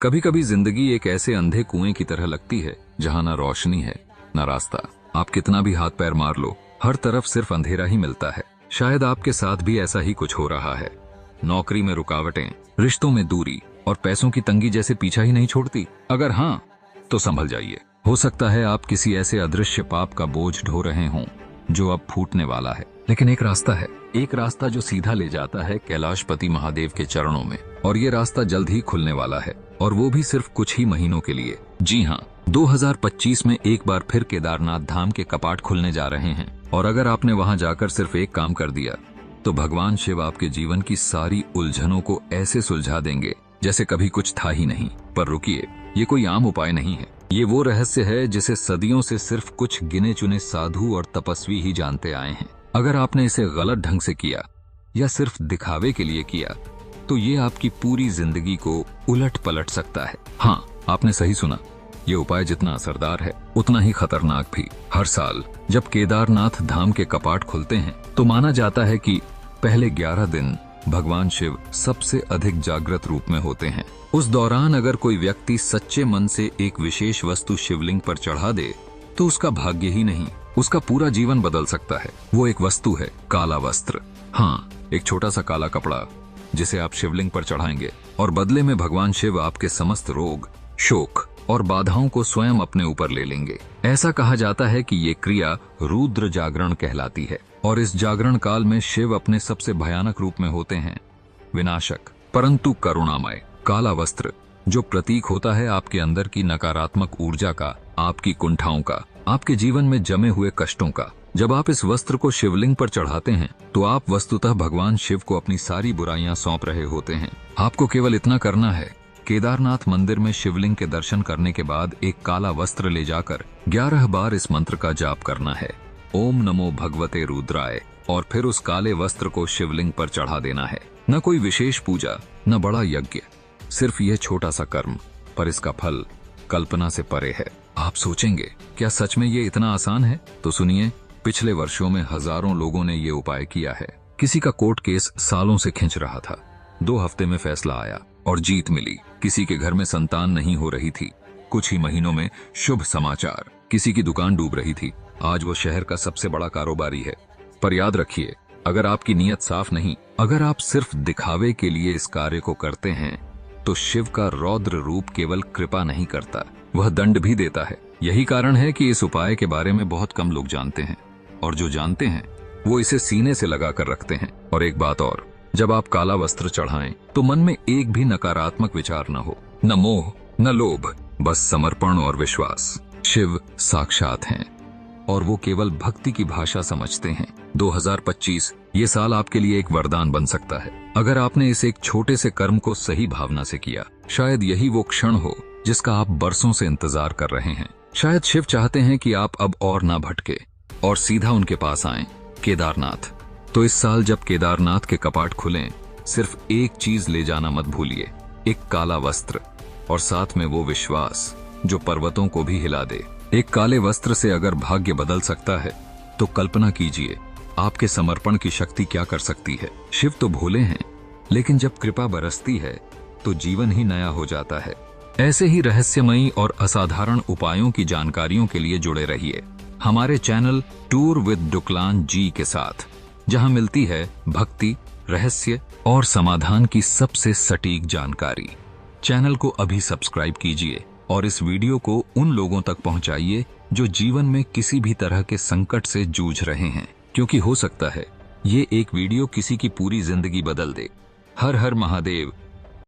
कभी कभी जिंदगी एक ऐसे अंधे कुएं की तरह लगती है जहां ना रोशनी है ना रास्ता। आप कितना भी हाथ पैर मार लो, हर तरफ सिर्फ अंधेरा ही मिलता है। शायद आपके साथ भी ऐसा ही कुछ हो रहा है। नौकरी में रुकावटें, रिश्तों में दूरी और पैसों की तंगी जैसे पीछा ही नहीं छोड़ती। अगर हाँ, तो संभल जाइए। हो सकता है आप किसी ऐसे अदृश्य पाप का बोझ ढो रहे हों जो अब फूटने वाला है। लेकिन एक रास्ता है, एक रास्ता जो सीधा ले जाता है कैलाशपति महादेव के चरणों में। और ये रास्ता जल्द ही खुलने वाला है, और वो भी सिर्फ कुछ ही महीनों के लिए। जी हाँ, 2025 में एक बार फिर केदारनाथ धाम के कपाट खुलने जा रहे हैं। और अगर आपने वहां जाकर सिर्फ एक काम कर दिया, तो भगवान शिव आपके जीवन की सारी उलझनों को ऐसे सुलझा देंगे जैसे कभी कुछ था ही नहीं। पर रुकिए, ये कोई आम उपाय नहीं है। ये वो रहस्य है जिसे सदियों से सिर्फ कुछ गिने चुने साधु और तपस्वी ही जानते आए हैं। अगर आपने इसे गलत ढंग से किया या सिर्फ दिखावे के लिए किया, तो ये आपकी पूरी जिंदगी को उलट पलट सकता है। हाँ, आपने सही सुना। ये उपाय जितना असरदार है, उतना ही खतरनाक भी। हर साल जब केदारनाथ धाम के कपाट खुलते हैं, तो माना जाता है कि पहले 11 दिन भगवान शिव सबसे अधिक जागृत रूप में होते हैं। उस दौरान अगर कोई व्यक्ति सच्चे मन से एक विशेष वस्तु शिवलिंग पर चढ़ा दे, तो उसका भाग्य ही नहीं, उसका पूरा जीवन बदल सकता है। वो एक वस्तु है, काला वस्त्र। हाँ, एक छोटा सा काला कपड़ा जिसे आप शिवलिंग पर चढ़ाएंगे, और बदले में भगवान शिव आपके समस्त रोग, शोक और बाधाओं को स्वयं अपने ऊपर ले लेंगे। ऐसा कहा जाता है कि ये क्रिया रुद्र जागरण कहलाती है। और इस जागरण काल में शिव अपने सबसे भयानक रूप में होते हैं, विनाशक परंतु करुणामय। काला वस्त्र जो प्रतीक होता है आपके अंदर की नकारात्मक ऊर्जा का, आपकी कुंठाओं का, आपके जीवन में जमे हुए कष्टों का। जब आप इस वस्त्र को शिवलिंग पर चढ़ाते हैं, तो आप वस्तुतः भगवान शिव को अपनी सारी बुराइयां सौंप रहे होते हैं। आपको केवल इतना करना है, केदारनाथ मंदिर में शिवलिंग के दर्शन करने के बाद एक काला वस्त्र ले जाकर 11 बार इस मंत्र का जाप करना है, ओम नमो भगवते रुद्राय, और फिर उस काले वस्त्र को शिवलिंग पर चढ़ा देना है। न कोई विशेष पूजा, न बड़ा यज्ञ, सिर्फ यह छोटा सा कर्म, पर इसका फल कल्पना से परे है। आप सोचेंगे, क्या सच में ये इतना आसान है? तो सुनिए, पिछले वर्षों में हजारों लोगों ने ये उपाय किया है। किसी का कोर्ट केस सालों से खिंच रहा था, 2 हफ्ते में फैसला आया और जीत मिली। किसी के घर में संतान नहीं हो रही थी, कुछ ही महीनों में शुभ समाचार। किसी की दुकान डूब रही थी, आज वो शहर का सबसे बड़ा कारोबारी है। पर याद रखिए, अगर आपकी नीयत साफ नहीं, अगर आप सिर्फ दिखावे के लिए इस कार्य को करते हैं, तो शिव का रौद्र रूप केवल कृपा नहीं करता, वह दंड भी देता है। यही कारण है कि इस उपाय के बारे में बहुत कम लोग जानते हैं, और जो जानते हैं वो इसे सीने से लगा कर रखते हैं। और एक बात और, जब आप काला वस्त्र चढ़ाएं, तो मन में एक भी नकारात्मक विचार न हो, न मोह, न लोभ, बस समर्पण और विश्वास। शिव साक्षात हैं और वो केवल भक्ति की भाषा समझते हैं। 2025 ये साल आपके लिए एक वरदान बन सकता है, अगर आपने इस एक छोटे से कर्म को सही भावना से किया। शायद यही वो क्षण हो जिसका आप बरसों से इंतजार कर रहे हैं। शायद शिव चाहते हैं कि आप अब और ना भटके और सीधा उनके पास आएं, केदारनाथ। तो इस साल जब केदारनाथ के कपाट खुलें, सिर्फ एक चीज ले जाना मत भूलिए, एक काला वस्त्र, और साथ में वो विश्वास जो पर्वतों को भी हिला दे। एक काले वस्त्र से अगर भाग्य बदल सकता है, तो कल्पना कीजिए आपके समर्पण की शक्ति क्या कर सकती है। शिव तो भोले हैं, लेकिन जब कृपा बरसती है तो जीवन ही नया हो जाता है। ऐसे ही रहस्यमयी और असाधारण उपायों की जानकारियों के लिए जुड़े रहिए हमारे चैनल टूर विद डुकलान जी के साथ, जहां मिलती है भक्ति, रहस्य और समाधान की सबसे सटीक जानकारी। चैनल को अभी सब्सक्राइब कीजिए और इस वीडियो को उन लोगों तक पहुंचाइए जो जीवन में किसी भी तरह के संकट से जूझ रहे हैं, क्योंकि हो सकता है ये एक वीडियो किसी की पूरी जिंदगी बदल दे। हर हर महादेव।